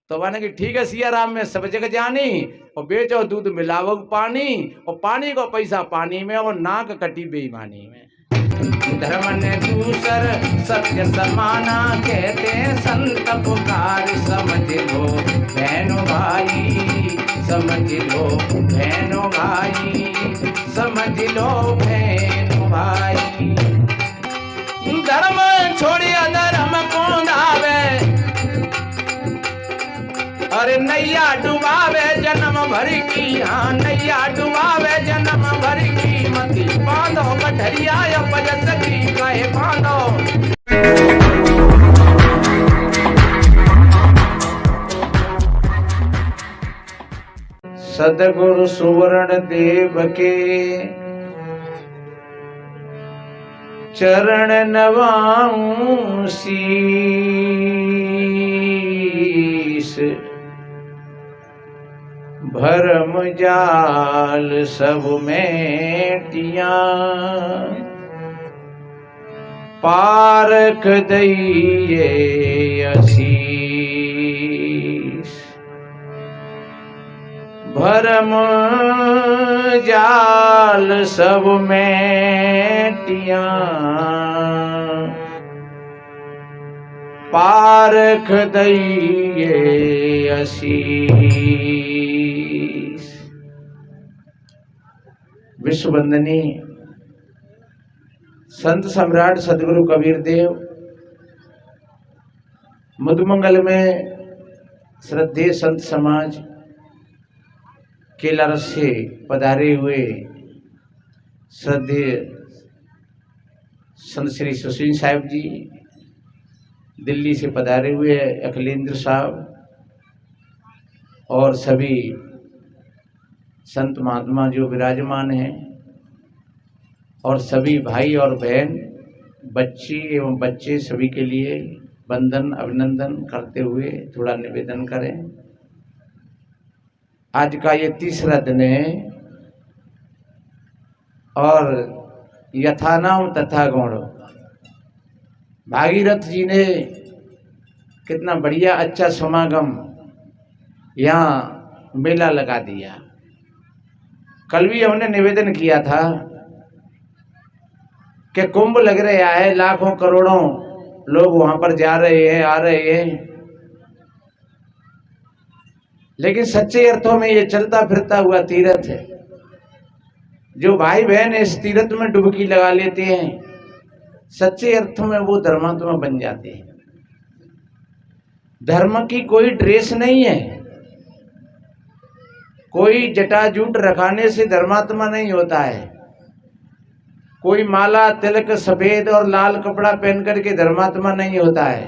तो माने कि ठीक है सिया राम में सब जग जानी, और बेचो दूध मिलावो पानी, और पानी को पैसा पानी में, और नाक कटी बेईमानी में। धर्म ने दूसर सत्य समाना, कहते संत पुकार समझ लो बहनों भाई, समझ लो बहनों भाई, समझ लो बहनों भाई। धर्म छोड़िया धर्म को दावे, अरे नैया डुबावे जन्म भर की, हाँ नैया डुबावे जन्म भर की, मती बांधो कठरिया पजस की कहे बांधो। सदगुरु सुवर्ण देव के चरण नवाऊं शीस, भरम जाल सब मेटिया, पारख दइए असीस। भरम जाल सब मेटिया, पारख दइए असीस। विश्ववंदनी संत सम्राट सदगुरु कबीर देव मुदमंगल में श्रद्धेय संत समाज केलारस से पधारे हुए श्रद्धेय संत श्री सुशील साहिब जी, दिल्ली से पधारे हुए अखिलेंद्र साहब, और सभी संत महात्मा जो विराजमान हैं, और सभी भाई और बहन, बच्ची एवं बच्चे, सभी के लिए वंदन अभिनंदन करते हुए थोड़ा निवेदन करें। आज का ये तीसरा दिन है, और यथानाम तथा गौण, भागीरथ जी ने कितना बढ़िया अच्छा समागम यहाँ मेला लगा दिया। कल भी हमने निवेदन किया था कि कुंभ लग रहा है, लाखों करोड़ों लोग वहां पर जा रहे हैं, आ रहे हैं, लेकिन सच्चे अर्थों में ये चलता फिरता हुआ तीर्थ है। जो भाई बहन इस तीर्थ में डुबकी लगा लेते हैं, सच्चे अर्थों में वो धर्मात्मा बन जाते हैं। धर्म की कोई ड्रेस नहीं है, कोई जटाजूट रखाने से धर्मात्मा नहीं होता है, कोई माला तिलक सफेद और लाल कपड़ा पहन करके धर्मात्मा नहीं होता है,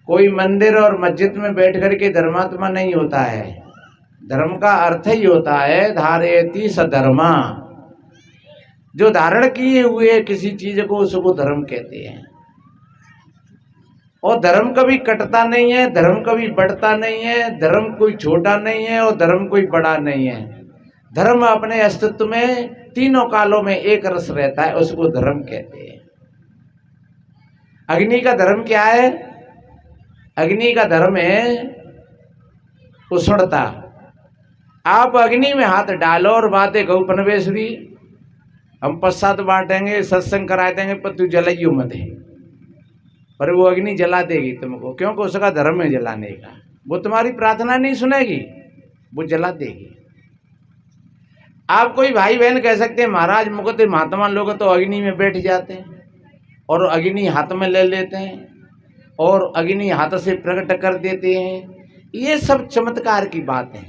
कोई मंदिर और मस्जिद में बैठ करके धर्मात्मा नहीं होता है। धर्म का अर्थ ही होता है धारयति सधर्मा, जो धारण किए हुए किसी चीज को उसको धर्म कहते हैं। और धर्म कभी कटता नहीं है, धर्म कभी बढ़ता नहीं है, धर्म कोई छोटा नहीं है और धर्म कोई बड़ा नहीं है। धर्म अपने अस्तित्व में तीनों कालों में एक रस रहता है, उसको धर्म कहते हैं। अग्नि का धर्म क्या है? अग्नि का धर्म है उष्णता। आप अग्नि में हाथ डालो और बातें गौ पनवेश्वरी, हम प्रसाद बांटेंगे, सत्संग करा देंगे, पर तू जलाइयो मत है, पर वो अग्नि जला देगी तुमको, क्योंकि उसका धर्म है जलाने का। वो तुम्हारी प्रार्थना नहीं सुनेगी, वो जला देगी। आप कोई भाई बहन कह सकते हैं महाराज मुझे महात्मा लोग तो अग्नि में बैठ जाते हैं और अग्नि हाथ में ले लेते हैं और अग्नि हाथ से प्रकट कर देते हैं। ये सब चमत्कार की बात है,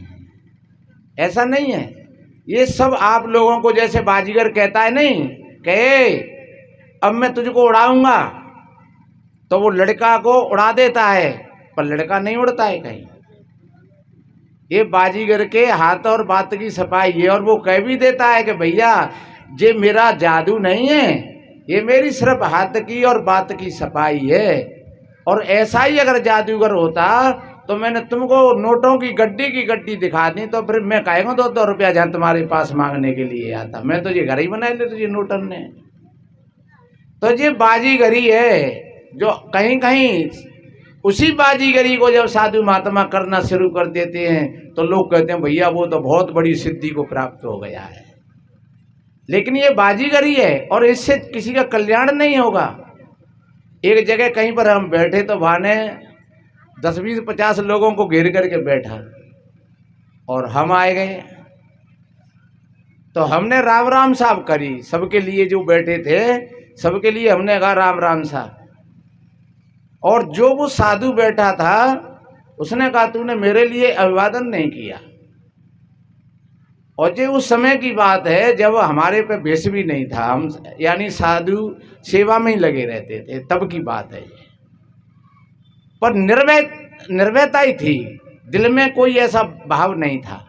ऐसा नहीं है। ये सब आप लोगों को जैसे बाजीगर कहता है नहीं, कहे अब मैं तुझको उड़ाऊंगा, तो वो लड़का को उड़ा देता है, पर लड़का नहीं उड़ता है कहीं। ये बाजीगर के हाथ और बात की सफाई है। और वो कह भी देता है कि भैया ये मेरा जादू नहीं है, ये मेरी सिर्फ हाथ की और बात की सफाई है। और ऐसा ही अगर जादूगर होता तो मैंने तुमको नोटों की गड्डी दिखा दी, तो फिर मैं कहेगा 2-2 रुपया जहाँ तुम्हारे पास मांगने के लिए आता, मैं तो ये घर ही बना ले तुझे नोटन ने। तो ये बाजीगरी है जो कहीं कहीं उसी बाजीगरी को जब साधु महात्मा करना शुरू कर देते हैं तो लोग कहते हैं भैया वो तो बहुत बड़ी सिद्धि को प्राप्त हो गया है। लेकिन ये बाजीगरी है और इससे किसी का कल्याण नहीं होगा। एक जगह कहीं पर हम बैठे तो भाने 10, 20, 50 लोगों को घेर करके बैठा और हम आए गए तो हमने राम राम साहब करी सबके लिए, जो बैठे थे सबके लिए हमने कहा राम राम साहब। और जो वो साधु बैठा था उसने कहा तूने मेरे लिए अभिवादन नहीं किया। और ये उस समय की बात है जब हमारे पे भेष भी नहीं था, हम यानी साधु सेवा में ही लगे रहते थे, तब की बात है ये। पर निर्भयता ही थी, दिल में कोई ऐसा भाव नहीं था।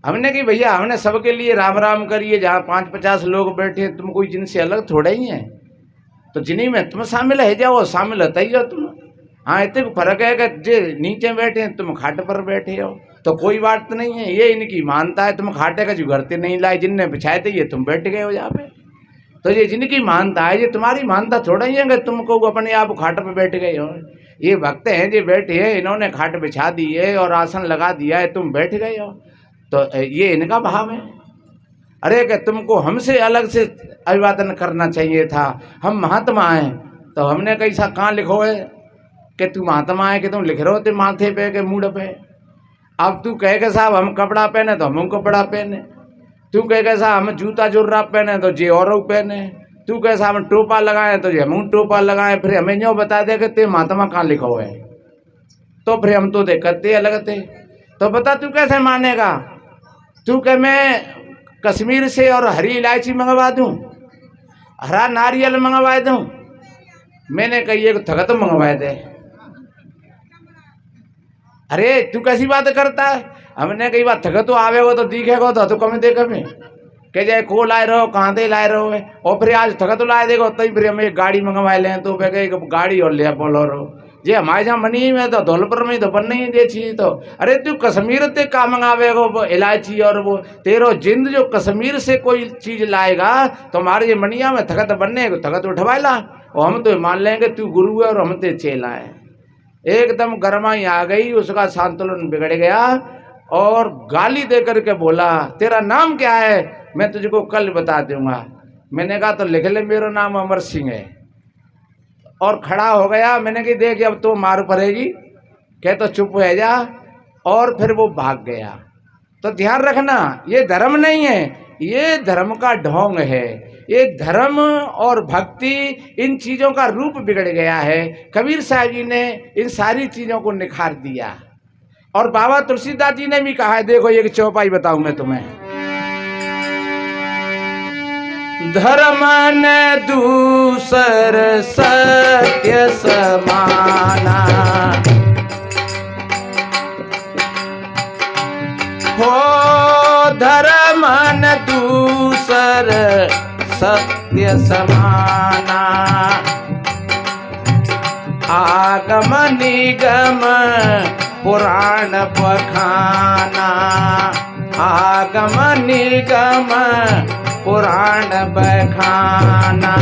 हमने कि भैया हमने सबके लिए राम राम करिए, जहाँ 5-50 लोग बैठे तुम कोई जिनसे अलग थोड़ा ही हैं, तो जिन्हीं में तुम शामिल है जाओ, शामिल होता ही हो तुम। हाँ इतने को फर्क है कि जो नीचे बैठे हैं तुम खाट पर बैठे हो तो कोई बात नहीं है, ये इनकी मानता है। तुम खाटे का जुगरते नहीं लाए, जिनने बिछाए थे ये तुम बैठ गए हो यहाँ पे, तो ये जिनकी मानता है, ये तुम्हारी मानता थोड़ा ही है कि तुमको अपने आप खाट पर बैठ गए हो। ये भक्त हैं जो बैठे हैं, इन्होंने खाट बिछा दी है और आसन लगा दिया है, तुम बैठ गए हो, तो ये इनका भाव है। अरे कि तुमको हमसे अलग से अभिवादन करना चाहिए था, हम महात्मा हैं। तो हमने कैसा कहाँ लिखो है कि तू महात्मा है, कि तुम लिख रहे होते माथे पे के मूड पे। अब तू कहे के साहब हम कपड़ा पहने तो हम कपड़ा पहने, तू कहे के साहब हम जूता जुर्रा पहने तो जे और पहने, तू कहे साहब हम टोपा लगाए तो जे हम टोपा लगाए। फिर हमें जो बता दे कि ते महात्मा कहाँ लिखो है, तो फिर हम तो देखते अलग थे। तो बता तू कैसे मानेगा? तू कह मैं कश्मीर से और हरी इलायची मंगवा दूं, हरा नारियल मंगवा दूं। मैंने कही एक थगत मंगवाए दे। अरे तू कैसी बात करता है? हमने कही बात थगत तो आवेगा तो दिखेगा तो कम देखे में कह जाए को लाए रहो, कहाँ दे लाए रहो है। और फिर आज थगत लाए देगा तो फिर हम एक गाड़ी मंगवा लें, तो वे एक गाड़ी और ले बोलो जे हमारे जहाँ मनी में तो धौलपुर में तो बन नहीं दे चाहिए। तो अरे तू कश्मीर से का मंगावेगा वो इलायची, और वो तेरो जिंद जो कश्मीर से कोई चीज लाएगा तो हमारे ये मनिया में थगत बनने को थगत उठवाएला, और हम तो मान लेंगे तू गुरु है और हम तो चेला है। एकदम गरमाई आ गई, उसका संतुलन बिगड़ गया और गाली दे करके बोला तेरा नाम क्या है? मैं तुझको कल बता दूंगा। मैंने कहा तो लिख ले मेरा नाम अमर सिंह है, और खड़ा हो गया। मैंने कही देख अब तो मार पड़ेगी, कह तो चुप हो जा, और फिर वो भाग गया। तो ध्यान रखना ये धर्म नहीं है, ये धर्म का ढोंग है। ये धर्म और भक्ति इन चीज़ों का रूप बिगड़ गया है। कबीर साहब जी ने इन सारी चीज़ों को निखार दिया, और बाबा तुलसीदास जी ने भी कहा है। देखो एक चौपाई बताऊं मैं तुम्हें। धर्म न दूसर सत्य समाना, हो धर्म न दूसर सत्य समाना, आगम निगम पुराण बखाना, आगम निगम पुराण बखाना,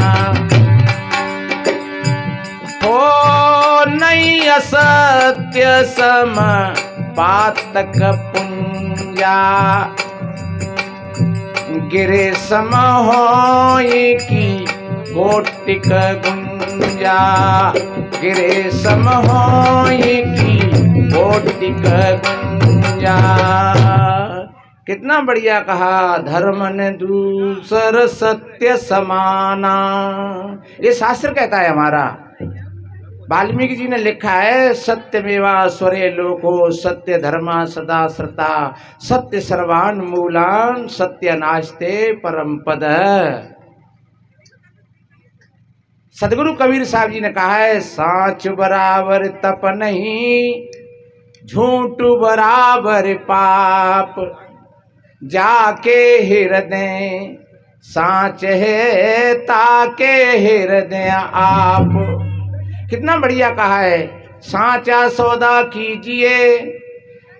हो नहीं असत्य सम पातक पुंजा, गिरे सम होई की कोटिक गुंजा, गिरे सम होई की कोटिक गुंजा। कितना बढ़िया कहा, धर्म ने दूसर सत्य समाना। ये शास्त्र कहता है हमारा। वाल्मीकि जी ने लिखा है सत्यमेवा स्वरे लोको सत्य धर्मा सदा श्रता, सत्य सर्वान मूलान सत्य नास्ते परम पद। सदगुरु कबीर साहब जी ने कहा है साच बराबर तप नहीं, झूठ बराबर पाप, जाके हृदय साच है ताके हृदय आप। कितना बढ़िया कहा है, साचा सौदा कीजिए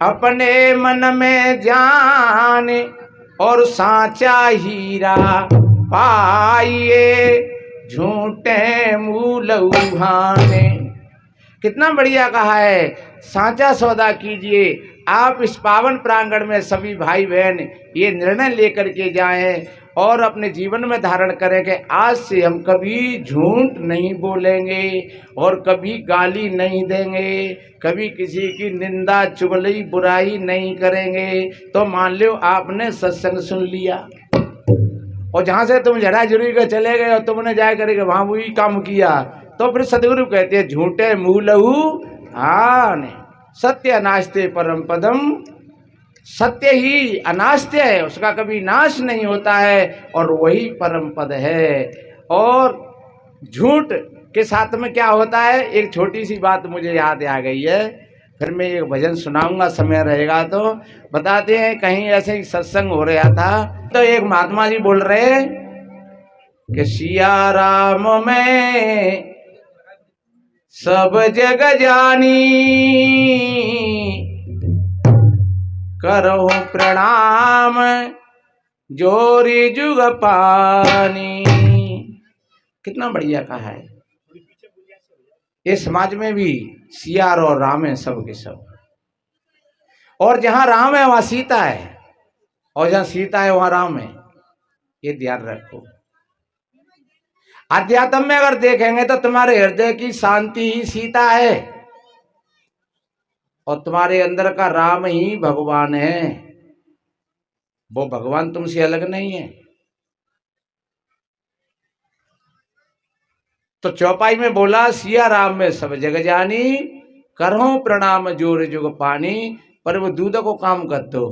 अपने मन में जाने, और साचा हीरा पाइए झूठे मूल उहाने। कितना बढ़िया कहा है, साचा सौदा कीजिए। आप इस पावन प्रांगण में सभी भाई बहन ये निर्णय लेकर के जाएं और अपने जीवन में धारण करें कि आज से हम कभी झूठ नहीं बोलेंगे और कभी गाली नहीं देंगे, कभी किसी की निंदा चुगली बुराई नहीं करेंगे। तो मान लो आपने सत्संग सुन लिया और जहाँ से तुम झड़ा झुरी के चले गए और तुमने जाए करके वहाँ वही काम किया, तो फिर सदगुरु कहते हैं झूठे मुँह लहू आने, सत्य अनास्ते परम पदम। सत्य ही अनास्त्य है, उसका कभी नाश नहीं होता है और वही परम पद है। और झूठ के साथ में क्या होता है, एक छोटी सी बात मुझे याद आ गई है, फिर मैं एक भजन सुनाऊंगा, समय रहेगा तो। बताते हैं कहीं ऐसे ही सत्संग हो रहा था, तो एक महात्मा जी बोल रहे कि सिया राम में सब जग जानी, करो प्रणाम जोरी जुग पानी। कितना बढ़िया कहा है। ये समाज में भी सिया और राम है, सब के सब। और जहां राम है वहां सीता है, और जहां सीता है वहां राम है, ये ध्यान रखो। अध्यात्म में अगर देखेंगे तो तुम्हारे हृदय की शांति ही सीता है और तुम्हारे अंदर का राम ही भगवान है। वो भगवान तुमसे अलग नहीं है। तो चौपाई में बोला सिया राम में सब जग जानी, करो प्रणाम जोर जुग पानी। पर वो दूध को काम कर दो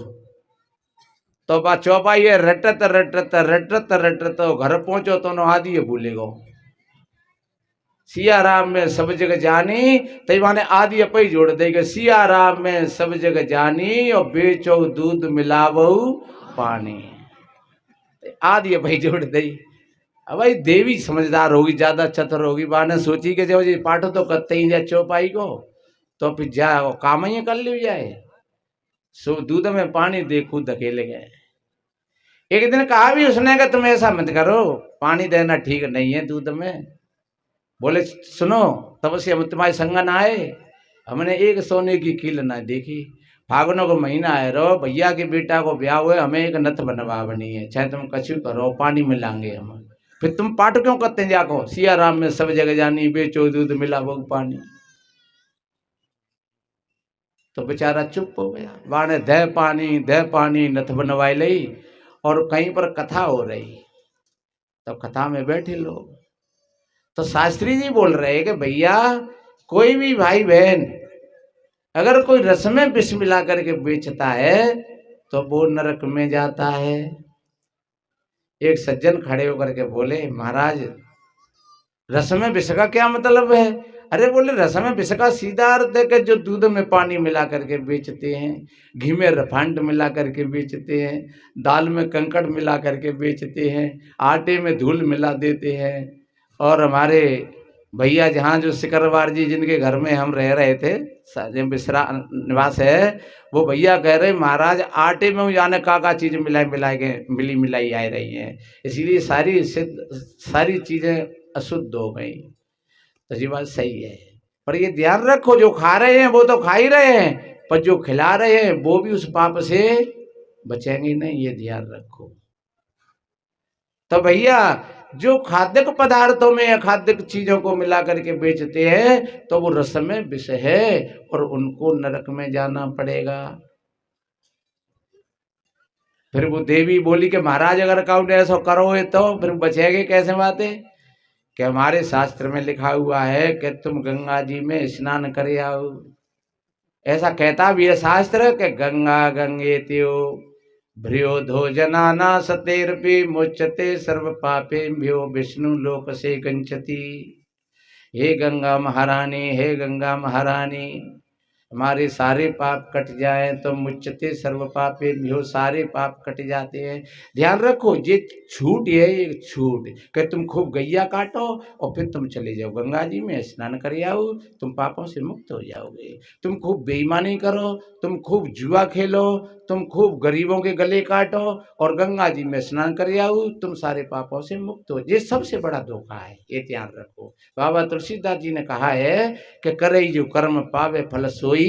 तो बा चौपाई है रटत रटत रटत रटत घर पहुंचो तो आदि भूलेगो। सिया राम में सब जग जानी, तो माने आदि अपई जोड़ देगा। सिया राम में सब जग जानी और बेचो दूध मिलावो पानी, आदि अपई जोड़ दे। अब भाई देवी समझदार होगी, ज्यादा चतुर होगी, बाने सोची के जो जी पाठो तो करते ही जाए चौपाई को, तो फिर जाए काम ही कर लियो जाए। सो दूध में पानी दे खुद अकेले गए। एक दिन कहा भी उसने कि तुम ऐसा मत करो, पानी देना ठीक नहीं है दूध में। बोले सुनो, तब से हम तुम्हारे संग ना आए, हमने एक सोने की कील ना देखी। फागुनों को महीना है रो, भैया के बेटा को ब्याह हुए, हमें एक नथ बनवा बनी है, चाहे तुम कछु करो पानी मिलाएंगे हम। फिर तुम पाठ क्यों करते हैं जाको, सिया राम में सब जगह जानी, बेचो दूध मिला वो पानी। तो बेचारा चुप हो गया। बाने दह पानी नथ बनवाई लई। और कहीं पर कथा हो रही, तो कथा में बैठे लोग, तो शास्त्री जी बोल रहे कि भैया कोई भी भाई बहन अगर कोई रस में विष मिला करके बेचता है तो वो नरक में जाता है। एक सज्जन खड़े होकर के बोले महाराज रस में विष का क्या मतलब है। अरे बोले रस में विष का सीधा अर्थ है कि जो दूध में पानी मिला करके बेचते हैं, घी में रिफाइंड मिला करके बेचते हैं, दाल में कंकड़ मिला करके बेचते हैं, आटे में धूल मिला देते हैं। और हमारे भैया जहाँ जो सिकरवार जी जिनके घर में हम रह रहे थे, बिसरा निवास है, वो भैया कह रहे महाराज आटे में जाने का चीज़ मिली मिलाई आ रही हैं, इसीलिए सारी चीज़ें अशुद्ध हो गई। तो ये बात सही है, पर ये ध्यान रखो जो खा रहे हैं वो तो खा ही रहे हैं, पर जो खिला रहे हैं वो भी उस पाप से बचेंगे नहीं, ये ध्यान रखो। तो भैया जो खाद्य पदार्थों में या खाद्य चीजों को मिला करके बेचते हैं तो वो रस में विष है और उनको नरक में जाना पड़ेगा। फिर वो देवी बोली कि महाराज अगर काउंट ऐसा करो तो फिर बचेगे कैसे बातें, कि हमारे शास्त्र में लिखा हुआ है कि तुम गंगा जी में स्नान करे आओ। ऐसा कहता भी है शास्त्र कि गंगा गंगे त्यो भ्रियो धो जनाना सतेरपि मुच्यते सर्व पापे भ्यो विष्णु लोक से गंचती। हे गंगा महारानी, हे गंगा महारानी, हमारे सारे पाप कट जाएं तो मुच्यते सर्व पापे भ्यो, सारे पाप कट जाते हैं। ध्यान रखो, ये छूट है, ये छूट कि तुम खूब गैया काटो और फिर तुम चले जाओ गंगा जी में स्नान कर आओ, तुम पापों से मुक्त हो जाओगे। तुम खूब बेईमानी करो, तुम खूब जुआ खेलो, तुम खूब गरीबों के गले काटो और गंगा जी में स्नान कर आओ, तुम सारे पापों से मुक्त हो। ये सबसे बड़ा धोखा है, ये ध्यान रखो। बाबा तुलसीदास जी ने कहा है कि करे जो कर्म पावे फल सोई,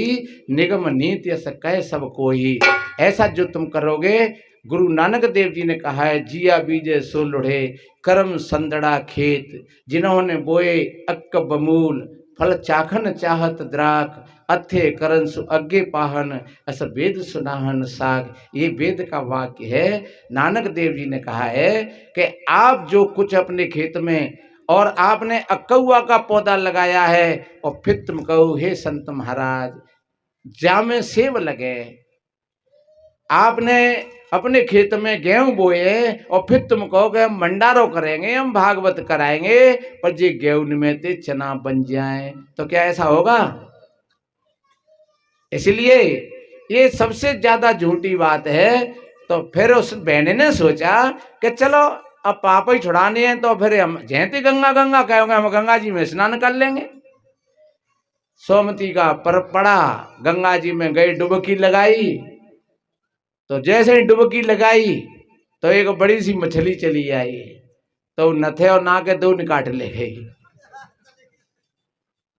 निगम नीति यस कह सब कोई। ऐसा जो तुम करोगे, गुरु नानक देव जी ने कहा है, जिया बीजे सो लुढ़े कर्म संदड़ा खेत, जिन्होंने बोए अक्क बमूल फल चाखन चाहत द्राक, अथे करन सु अग्गे पाहन ऐसा वेद सुनाहन साग। ये वेद का वाक्य है। नानक देव जी ने कहा है कि आप जो कुछ अपने खेत में और आपने अक्कौआ का पौधा लगाया है और फिर तुम कहो हे संत महाराज जामे सेब लगे, आपने अपने खेत में गेहूं बोए और फिर तुम कहोगे हम भंडारो करेंगे, हम भागवत कराएंगे, पर ये गेहूं में ते चना बन जाए तो क्या ऐसा होगा? इसलिए ये सबसे ज्यादा झूठी बात है। तो फिर उस बहन ने सोचा कि चलो अब पाप ही छुड़ाने हैं तो फिर हम जयंती गंगा गंगा कहेंगे, हम गंगा जी में स्नान कर लेंगे। सोमती का पर पड़ा, गंगा जी में गई, डुबकी लगाई, तो जैसे ही डुबकी लगाई तो एक बड़ी सी मछली चली आई, तो नथे और ना के दो निकाट ले गई।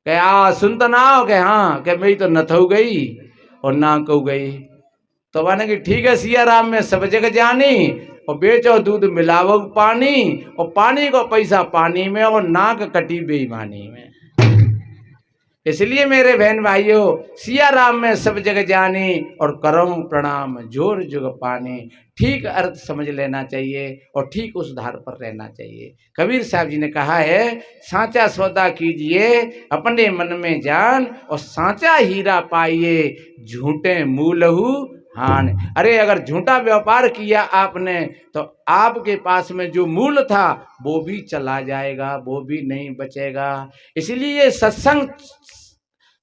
क्या सुनता ना हो के हाँ के मेरी तो नथो गई और ना को गई। तो माने कि ठीक है सिया राम में सब जगह जानी, और बेचो दूध मिलावो पानी, और पानी को पैसा पानी में और नाक कटी बेईमानी में। इसलिए मेरे बहन भाइयों, सिया राम में सब जगह जानी और करऊं प्रणाम जोर जुग पानी। ठीक अर्थ समझ लेना चाहिए और ठीक उस धार पर रहना चाहिए। कबीर साहब जी ने कहा है, सांचा सौदा कीजिए अपने मन में जान, और सांचा हीरा पाइए झूठे मूलहु हान। अरे अगर झूठा व्यापार किया आपने तो आपके पास में जो मूल था वो भी चला जाएगा, वो भी नहीं बचेगा। इसलिए सत्संग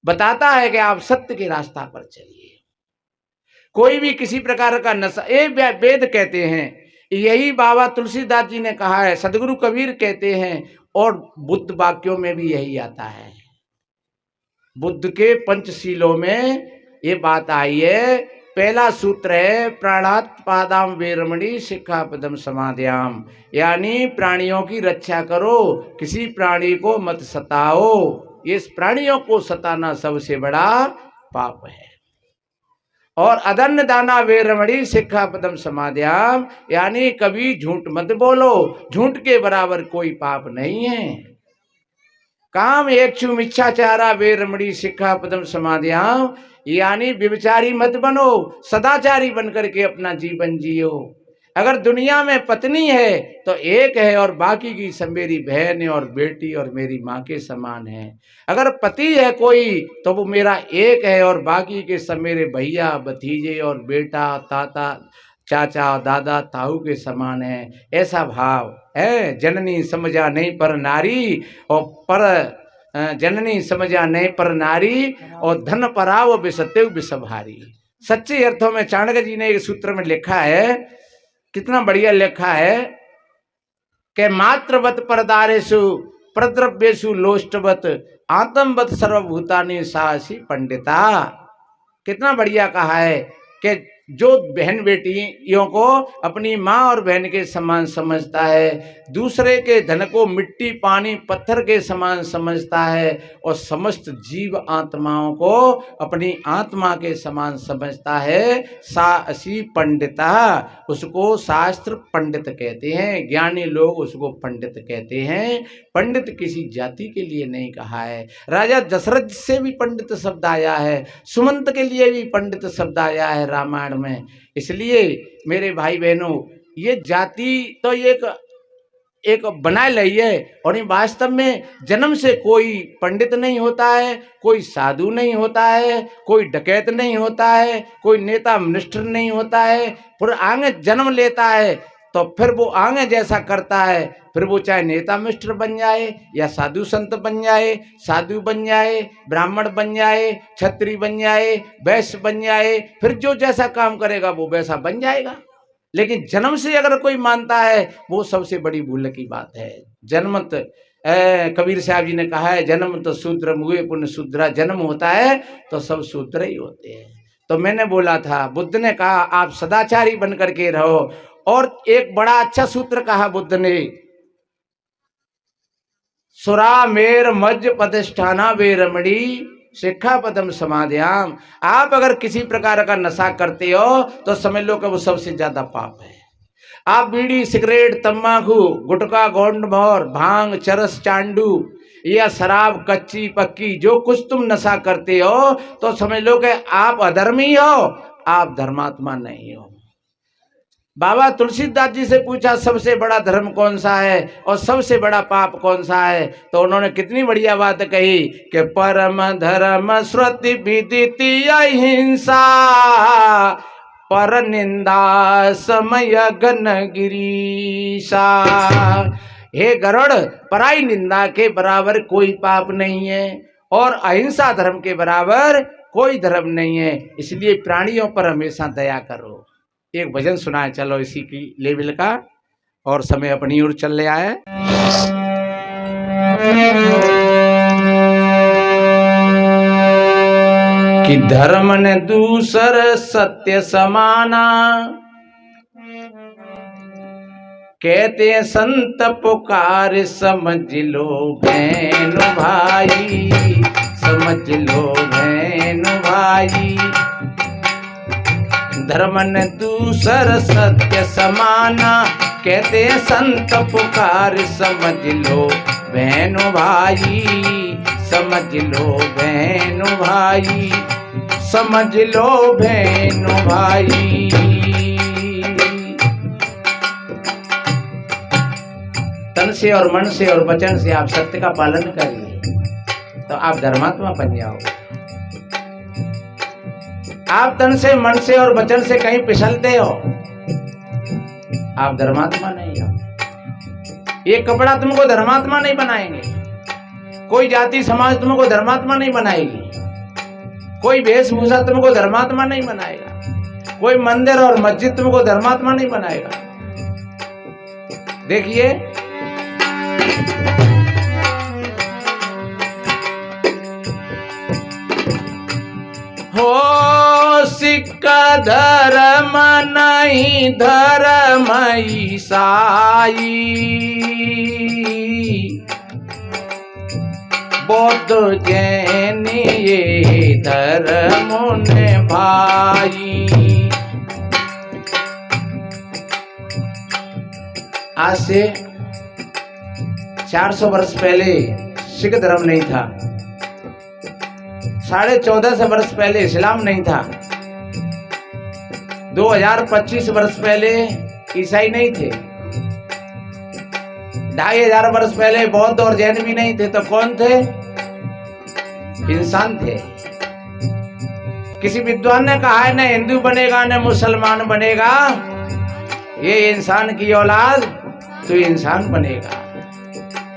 बताता है कि आप सत्य के रास्ता पर चलिए। कोई भी किसी प्रकार का नशा, ये वेद कहते हैं, यही बाबा तुलसीदास जी ने कहा है, सदगुरु कबीर कहते हैं, और बुद्ध वाक्यों में भी यही आता है। बुद्ध के पंचशीलों में ये बात आई है। पहला सूत्र है प्राणात पादाम वेरमणि शिक्षापदम समाध्याम, यानी प्राणियों की रक्षा करो, किसी प्राणी को मत सताओ। इस प्राणियों को सताना सबसे बड़ा पाप है। और अदन्न दाना वेरमणि शिक्षापदम समाध्याम, यानी कभी झूठ मत बोलो, झूठ के बराबर कोई पाप नहीं है। काम इच्छु मिच्छाचारा वेरमणि शिक्षापदम समाध्याम, यानी व्यभिचारी मत बनो, सदाचारी बनकर के अपना जीवन जियो। अगर दुनिया में पत्नी है तो एक है और बाकी की सब मेरी बहन है और बेटी और मेरी माँ के समान है। अगर पति है कोई तो वो मेरा एक है और बाकी के सब मेरे भैया भतीजे और बेटा ताता चाचा दादा ताऊ के समान है। ऐसा भाव है। जननी समझा नहीं पर नारी, और पर जननी समझा नहीं पर नारी, और धन पराव विसत्यु विषभारी। सच्चे अर्थों में चाणक्य जी ने एक सूत्र में लिखा है, कितना बढ़िया लिखा है कि मात्रवत परदारेषु प्रद्रव्येषु लोष्टवत आत्मवत सर्वभूतानि साहसी पंडिता। कितना बढ़िया कहा है कि जो बहन बेटियों को अपनी माँ और बहन के समान समझता है, दूसरे के धन को मिट्टी पानी पत्थर के समान समझता है, और समस्त जीव आत्माओं को अपनी आत्मा के समान समझता है, साहसी पंडिता, उसको शास्त्र पंडित कहते हैं। ज्ञानी लोग उसको पंडित कहते हैं। पंडित किसी जाति के लिए नहीं कहा है। राजा दशरथ से भी पंडित शब्द आया है, सुमंत के लिए भी पंडित शब्द आया है रामायण में। इसलिए मेरे भाई बहनों, ये जाति तो एक बनाए ली है, और वास्तव में जन्म से कोई पंडित नहीं होता है, कोई साधु नहीं होता है, कोई डकैत नहीं होता है, कोई नेता मिनिस्टर नहीं होता है। फिर आगे जन्म लेता है तो फिर वो आगे जैसा करता है, फिर वो चाहे नेता मिनिस्टर बन जाए या साधु संत बन जाए, साधु बन जाए, ब्राह्मण बन जाए, क्षत्रिय बन जाए, वैश्य बन जाए, फिर जो जैसा काम करेगा वो वैसा बन जाएगा। लेकिन जन्म से अगर कोई मानता है, वो सबसे बड़ी भूल की बात है। जन्मत कबीर साहब जी ने कहा है, जन्म तो शूद्र मुए पुण्य शूद्रा, जन्म होता है तो सब शूद्र ही होते हैं। तो मैंने बोला था, बुद्ध ने कहा आप सदाचारी बन करके रहो। और एक बड़ा अच्छा सूत्र कहा बुद्ध ने, सुरा मेर मज्ज प्रतिष्ठाना वे रमणी शिक्षा पदम समाध्याम। आप अगर किसी प्रकार का नशा करते हो तो समझ लो कि वो सबसे ज्यादा पाप है। आप बीड़ी, सिगरेट, तंबाकू, गुटखा, गोंडमोर, भांग, चरस, चांडू या शराब कच्ची पक्की जो कुछ तुम नशा करते हो तो समझ लो कि आप अधर्मी हो, आप धर्मात्मा नहीं हो। बाबा तुलसीदास जी से पूछा सबसे बड़ा धर्म कौन सा है और सबसे बड़ा पाप कौन सा है, तो उन्होंने कितनी बढ़िया बात कही कि परम धर्म श्रुति विदिति अहिंसा, पर निंदा समय गण गिरीशा। हे गरुड़, पराई निंदा के बराबर कोई पाप नहीं है और अहिंसा धर्म के बराबर कोई धर्म नहीं है। इसलिए प्राणियों पर हमेशा दया करो। एक भजन सुनाए चलो इसी की लेवल का, और समय अपनी ओर चल रहा है। कि धर्म ने दूसर सत्य समाना, कहते संत पुकार समझ लो बहन भाई, समझ लो बहन भाई। धर्म ने दूसर सत्य समाना, कहते संत पुकार समझ लो बहनों भाई, समझ लो बहनों भाई, समझ लो बहनों भाई। तन से और मन से और वचन से आप सत्य का पालन करिए तो आप धर्मात्मा बन जाओगे। आप तन से, मन से और वचन से कहीं फिसलते हो, आप धर्मात्मा नहीं हो। ये कपड़ा तुमको धर्मात्मा नहीं बनाएंगे, कोई जाति समाज तुमको धर्मात्मा नहीं बनाएगी, कोई वेशभूषा तुमको धर्मात्मा नहीं बनाएगा, कोई मंदिर और मस्जिद तुमको धर्मात्मा नहीं बनाएगा। देखिए हो सिक्का धर्म नहीं धर्म ईसाई, बौद्ध जैन ये धर्म ने भाई। आज से 400 वर्ष पहले सिख धर्म नहीं था, 1450 वर्ष पहले इस्लाम नहीं था, 2025 वर्ष पहले ईसाई नहीं थे, 2500 वर्ष पहले बौद्ध और जैन भी नहीं थे। तो कौन थे? इंसान थे। किसी विद्वान ने कहा है न हिंदू बनेगा न मुसलमान बनेगा, ये इंसान की औलाद तो इंसान बनेगा,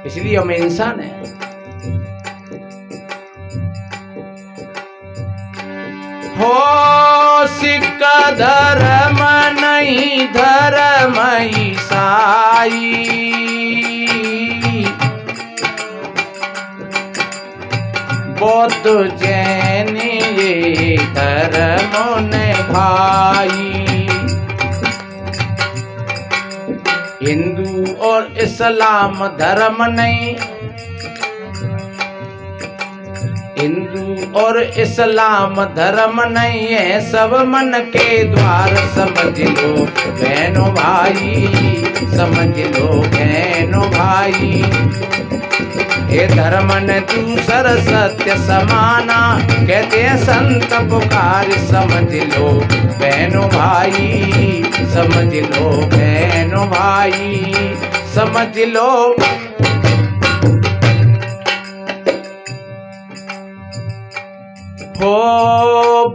इसलिए हम इंसान हैं। हो सिक्का धर्म नहीं धर्म ईसाई, बौद्ध जैन ये धर्म ने भाई। हिंदू और इस्लाम धर्म नहीं, हिंदू और इस्लाम धर्म नहीं है, सब मन के द्वार समझ लो बहनों भाई, समझ लो बहनों भाई। ये धर्म ने दूसर सत्य समाना, कहते हैं संत पुकार समझ लो बहनों भाई, समझ लो बहनों भाई, समझ लो। हो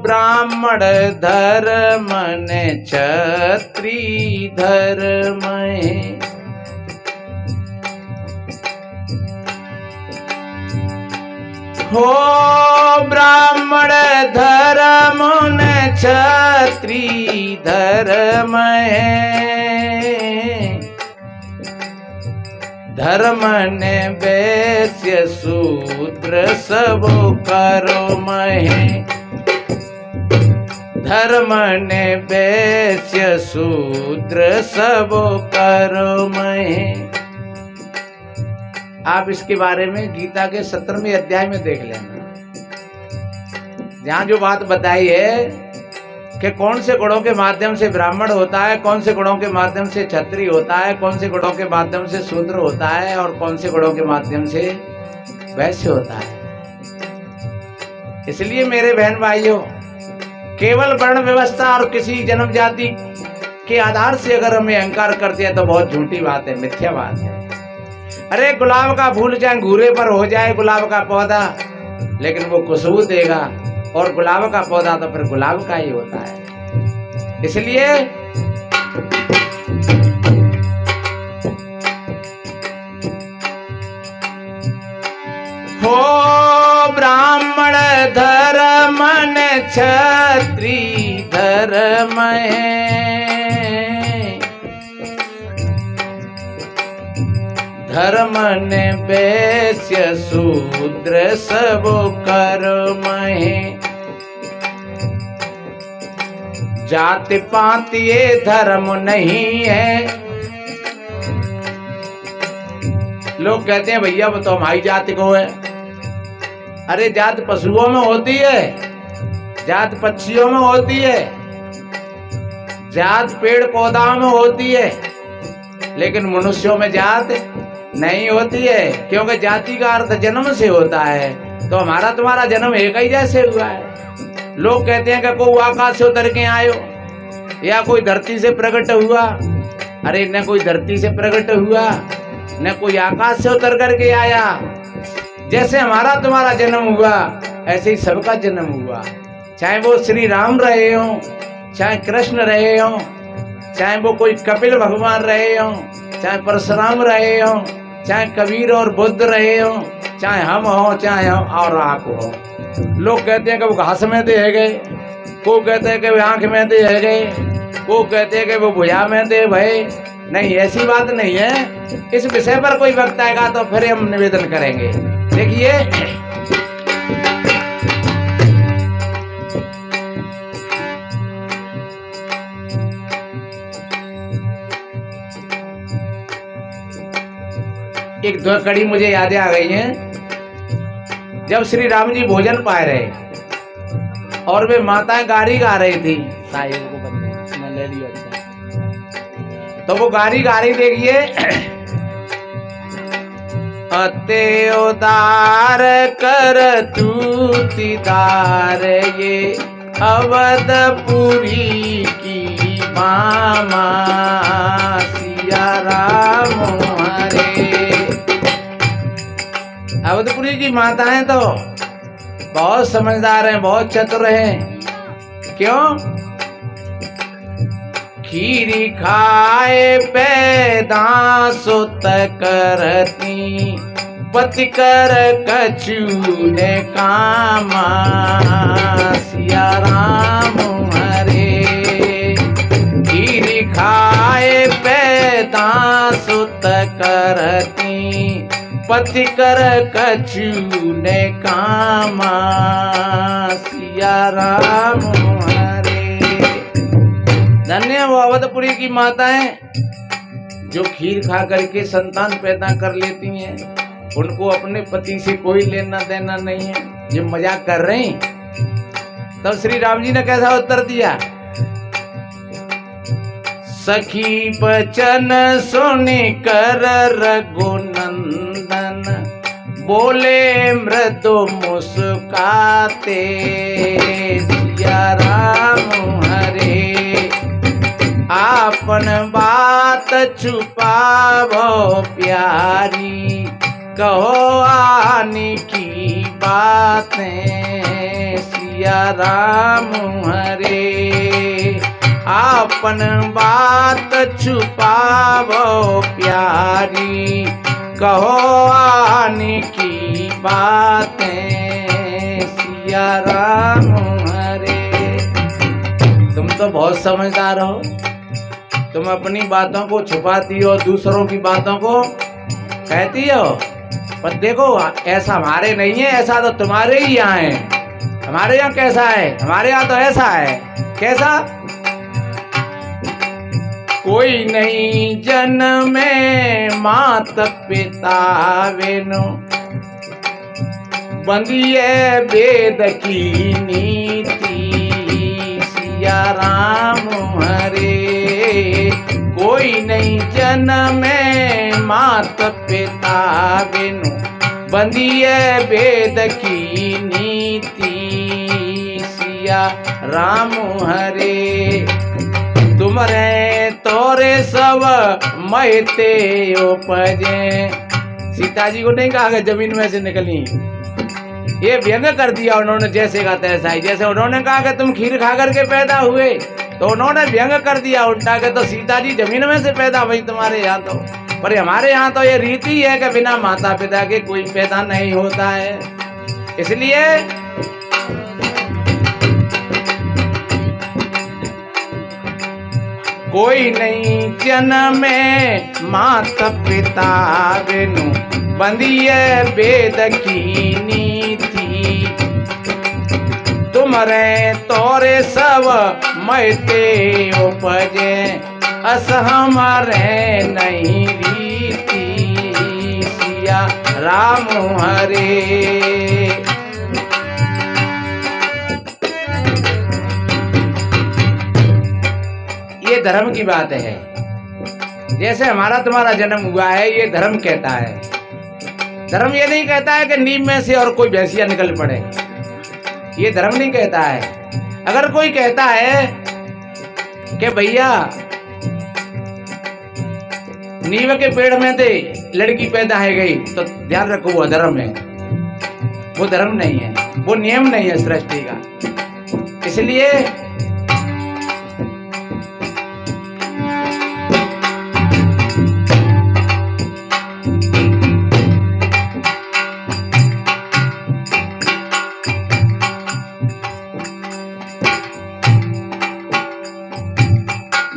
ब्राह्मण धर्म ने क्षत्रिय धर्म है। हो ब्राह्मण धर्म ने क्षत्रिय धर्म है। धर्म ने वैश्य शूद्र सब कर्म है। धर्म ने वैश्य शूद्र सब कर्म है। आप इसके बारे में गीता के 17वें अध्याय में देख लेना, जहाँ जो बात बताई है कि कौन से गुणों के माध्यम से ब्राह्मण होता है, कौन से गुणों के माध्यम से क्षत्रिय होता है, कौन से गुणों के माध्यम से शूद्र होता है और कौन से गुणों के माध्यम से वैश्य होता है। इसलिए मेरे बहन भाइयों, केवल वर्ण व्यवस्था और किसी जन्म जाति के आधार से अगर हमें अहंकार करते हैं तो बहुत झूठी बात है, मिथ्या बात है। अरे गुलाब का फूल चाहे घूरे पर हो जाए गुलाब का पौधा, लेकिन वो खुशबू देगा, और गुलाब का पौधा तो फिर गुलाब का ही होता है। इसलिए हो ब्राह्मण धर्म ने क्षत्रिय धर्म है। धर्म ने वैश्य शूद्र सब कर्म है। जाति पात ये धर्म नहीं है। लोग कहते हैं भैया वो तो हमारी जाति को है। अरे जात पशुओं में होती है, जात पक्षियों में होती है, जात पेड़ पौधाओं में होती है, लेकिन मनुष्यों में जात नहीं होती है। क्योंकि जाति का अर्थ जन्म से होता है, तो हमारा तुम्हारा जन्म एक ही जैसे हुआ है। लोग कहते हैं कि कोई आकाश से उतर के आयो या कोई धरती से प्रकट हुआ। अरे न कोई धरती से प्रकट हुआ, न कोई आकाश से उतर करके आया। जैसे हमारा तुम्हारा जन्म हुआ, ऐसे ही सबका जन्म हुआ। चाहे वो श्री राम रहे हो, चाहे कृष्ण रहे हो, चाहे वो कोई कपिल भगवान रहे हो, चाहे परशुराम रहे हो, चाहे कबीर और बुद्ध रहे हो, चाहे हम हो, चाहे हम और आप हो। लोग कहते हैं कि वो घास में दे गए, को कहते हैं कि वो आंख में दे गए, को कहते हैं कि वो भुजा में दे भय। नहीं, ऐसी बात नहीं है। इस विषय पर कोई वक्त आएगा तो फिर हम निवेदन करेंगे। देखिए, एक दो कड़ी मुझे यादें आ गई हैं। जब श्री राम जी भोजन पा रहे और वे माताएं गारी गा रही थी, तो वो गारी गा रही, देखिए, अते उदार कर तूतीदार ये अवधपुरी की मामा सिया राम हरे। अवधपुरी की माताएं तो बहुत समझदार हैं, बहुत चतुर हैं। क्यों? खीरी खाए पैदा सुत करती, पति कर कछु ने कामा सिया राम हरे। खीरी खाए पैदा सुत करती, पति कर कछु ने कामा सिया राम हरे। धन्य वो अवधपुरी की माताएं जो खीर खा करके संतान पैदा कर लेती हैं। उनको अपने पति से कोई लेना देना नहीं है, ये मजाक कर रहे हैं। तब श्री राम जी ने कैसा उत्तर दिया? सखी बचन सुनि कर रघुनंदन, बोले मृदु मुस्काते सिया राम हरे। आपन बात छुपावो प्यारी, कहो आने की बातें सिया राम हरे। आपन बात छुपावो प्यारी, कहो आने की बातें सिया राम हरे। तुम तो बहुत समझदार हो, तुम अपनी बातों को छुपाती हो, दूसरों की बातों को कहती हो, पर देखो ऐसा हमारे नहीं है, ऐसा तो तुम्हारे ही यहाँ है। हमारे यहाँ कैसा है? हमारे यहाँ तो ऐसा है। कैसा? कोई नहीं जन्मे मात पिता वेनो, बंदिए वेद की नीति सिया राम हरे। कोई नहीं जन्मे मात पिता वेनो, बंदिए वेद की नीति सिया राम हरे। तुमरे तोरे सब महते उपजे। सीता जी को नहीं कहा कि जमीन में से निकली, ये व्यंग कर दिया उन्होंने जैसे का तैसा ही। जैसे उन्होंने कहा कि तुम खीर खा करके पैदा हुए, तो उन्होंने व्यंग कर दिया उल्टा के, तो सीता जी जमीन में से पैदा हुई तुम्हारे यहाँ तो। पर हमारे यहाँ तो ये रीति है कि बिना माता पिता के कोई पैदा नहीं होता है। इसलिए कोई नहीं जन्मे माता पिता बिनु, बंदिए वेद की नीति। तुमरे तोरे सब महते उपजे, अस हमारे नहीं रीति सिया राम हरे। ये धर्म की बात है। जैसे हमारा तुम्हारा जन्म हुआ है, ये धर्म कहता है। धर्म ये नहीं कहता है कि नीम में से और कोई भैंसिया निकल पड़े, ये धर्म नहीं कहता है। अगर कोई कहता है कि भैया नीम के पेड़ में से लड़की पैदा है गई, तो ध्यान रखो वो अधर्म है, वो धर्म नहीं है, वो नियम नहीं है सृष्टि का। इसलिए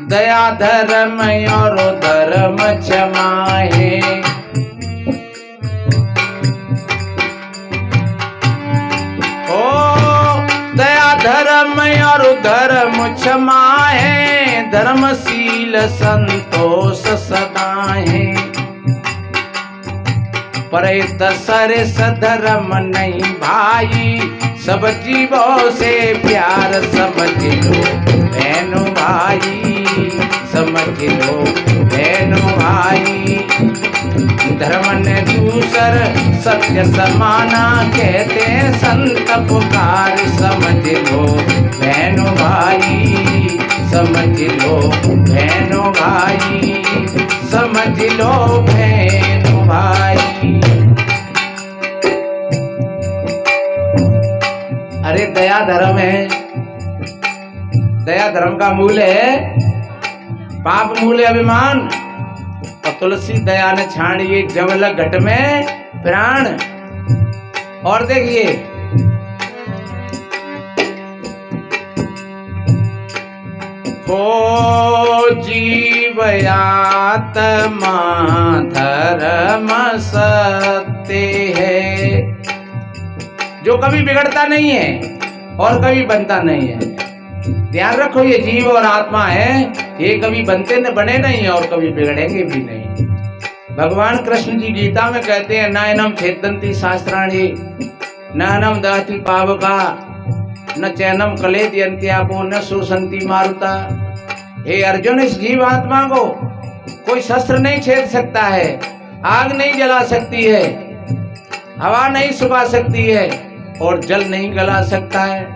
दया धर्म और धर्म क्षमाए। ओ दया धर्म और धर्म क्षमाए, धर्मशील संतोष सदा है। परित सरस धर्म नहीं भाई, सब जीवों से प्यार समझ लो बहनों भाई, समझ लो बहनों भाई। धर्म ने दूसर सत्य समाना, कहते संत पुकार, समझ लो बहनों भाई, समझ लो बहनों भाई, समझ लो बहनों भाई। अरे दया धर्म है, दया धर्म का मूल है, पाप मूल है अभिमान। और तुलसी दया ने छाड़िए जबल घट में प्राण। और देखिए हो जीव आत्मा धर्म सत्य है, जो कभी बिगड़ता नहीं है और कभी बनता नहीं है। ध्यान रखो, ये जीव और आत्मा है, ये कभी बनते न बने नहीं और कभी बिगड़ेंगे भी नहीं। भगवान कृष्ण जी गीता में कहते हैं, नयनम छेदंती शास्त्राणी, नयनम दहति पावका, न चैनम कलेति अंत्यापो, न शोषंती मारुता। हे अर्जुन, इस जीव आत्मा को कोई शस्त्र नहीं छेद सकता है, आग नहीं जला सकती है, हवा नहीं सुखा सकती है और जल नहीं गला सकता है।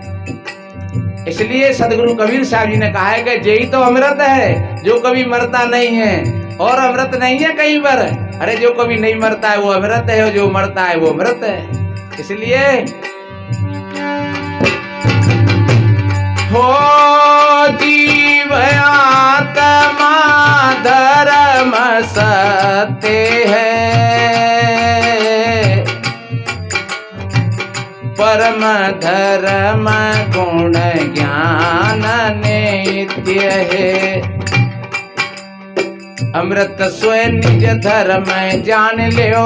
इसलिए सदगुरु कबीर साहब जी ने कहा है कि यही तो अमृत है जो कभी मरता नहीं है, और अमृत नहीं है कहीं पर। अरे जो कभी नहीं मरता है वो अमृत है, और जो मरता है वो अमृत है। इसलिए धर्म गुण ज्ञान नित्य है। अमृत स्वयं निज धर्म जान लियो।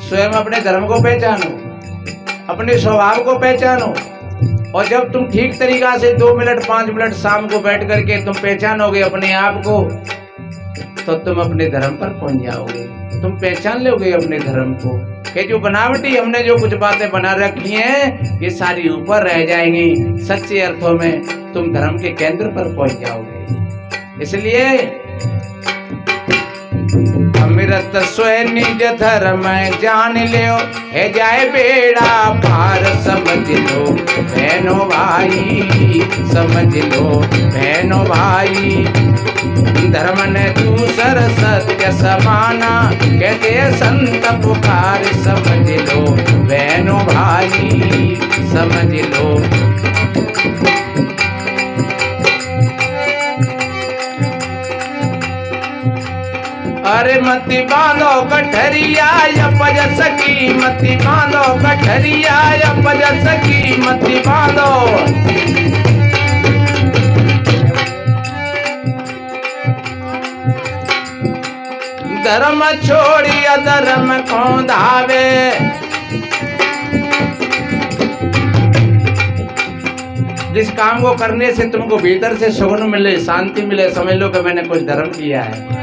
स्वयं अपने धर्म को पहचानो, अपने स्वभाव को पहचानो, और जब तुम ठीक तरीका से 2 मिनट 5 मिनट शाम को बैठ करके तुम पहचानोगे अपने आप को, तो तुम अपने धर्म पर पहुंच जाओगे। तुम पहचान लोगे अपने धर्म को कि जो बनावटी हमने जो कुछ बातें बना रखी हैं ये सारी ऊपर रह जाएंगी। सच्चे अर्थों में तुम धर्म के केंद्र पर पहुंच जाओगे। इसलिए अमृत स्वयं निज धर्म जान लियो, है जाए बेड़ा पार समझ लो बहनों भाई, समझ लो बहनों भाई। धर्म ने दूसर सत्य समाना, कहते संत पुकार समझ लो बहनों भाई, समझ लो। अरे मति बांधो गठरिया पज सकी, मति बांधो गठरिया पज सकी, मति बांधो। धर्म छोड़ी अधर्म को धावे, जिस काम को करने से तुमको भीतर से सुकून मिले, शांति मिले, समझ लो कि मैंने कुछ धर्म किया है।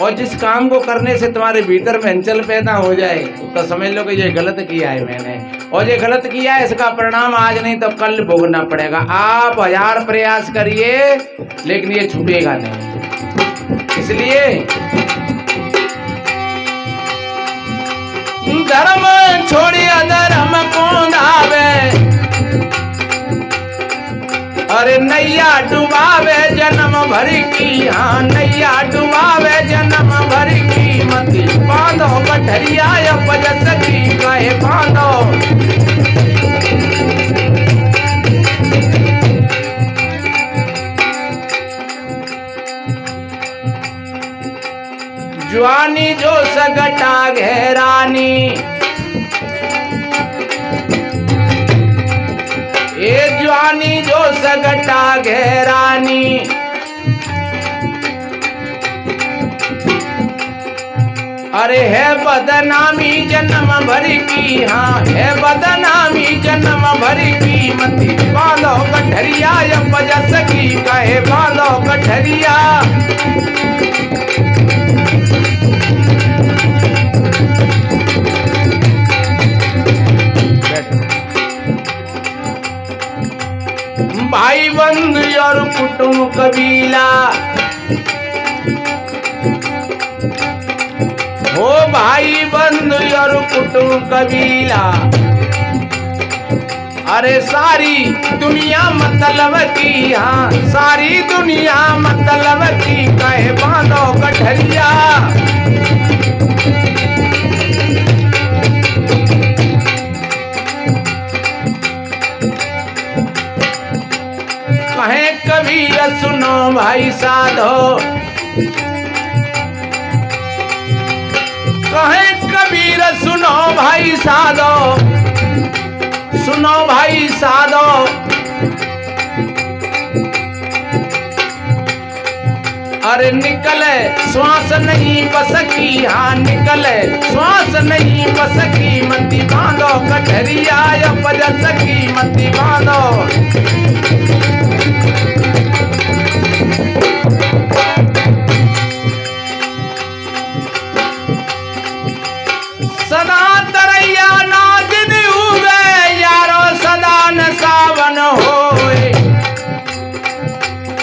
और जिस काम को करने से तुम्हारे भीतर में हलचल पैदा हो जाए तो समझ लो कि ये गलत किया है मैंने, और ये गलत किया है, इसका परिणाम आज नहीं तो कल भोगना पड़ेगा। आप 1000 प्रयास करिए लेकिन ये छूटेगा नहीं। इसलिए धर्म छोड़िए अधर्म को धावे, अरे नैया डुबावे जन्म भर की, हाँ नैया डुबावे जन्म भर की। मति बांधो गठरिया पज सकी, कहे बांधो। ज्वानी जो सगटा घेरानी, ये ज्वानी जो सगटा घेरानी। अरे है बदनामी जन्म भर की, हाँ है बदनामी जन्म भर की। मति बांधो गठरिया पज सकी, कहे बांधो गठरिया। भाई बंधु और कुटुंब कबीला, हो भाई बंधु और कुटुंब कबीला। अरे सारी दुनिया मतलब की, हाँ सारी दुनिया मतलब की। कहे बांधो गठरिया, कहे कबीर सुनो भाई साधो, कहे कबीर सुनो भाई साधो, सुनो भाई साधो। अरे निकले श्वास नहीं बसकी, हाँ निकले श्वास नहीं बसकी। मति बांधो गठरिया पज सकी, मति बांधो। सदा तरैया नागिन उगे, यारो सदा न सावन होए।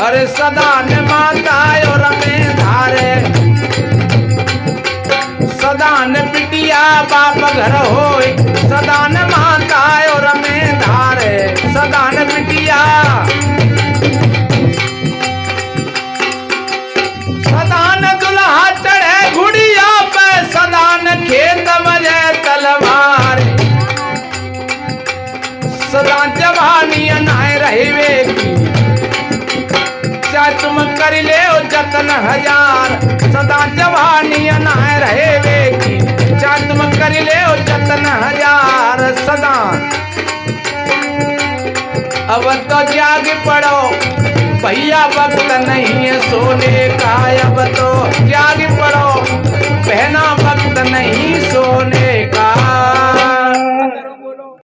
अरे सदा न माता और में धारे, सदा न बिटिया बाप घर होए। सदा न माता और में धारे, सदा न बिटिया। सदा न दुल्हा चढ़े घुड़िया पे, सदा न खेत मजे तलवार। सदा जवानी अनाए रहे की, चाहे तुम कर ले जतन 1000। सदा जवानी अनाए रहे की, चाहे तुम कर ले जतन 1000। सदा। अब तो जाग पड़ो भैया, वक्त नहीं है सोने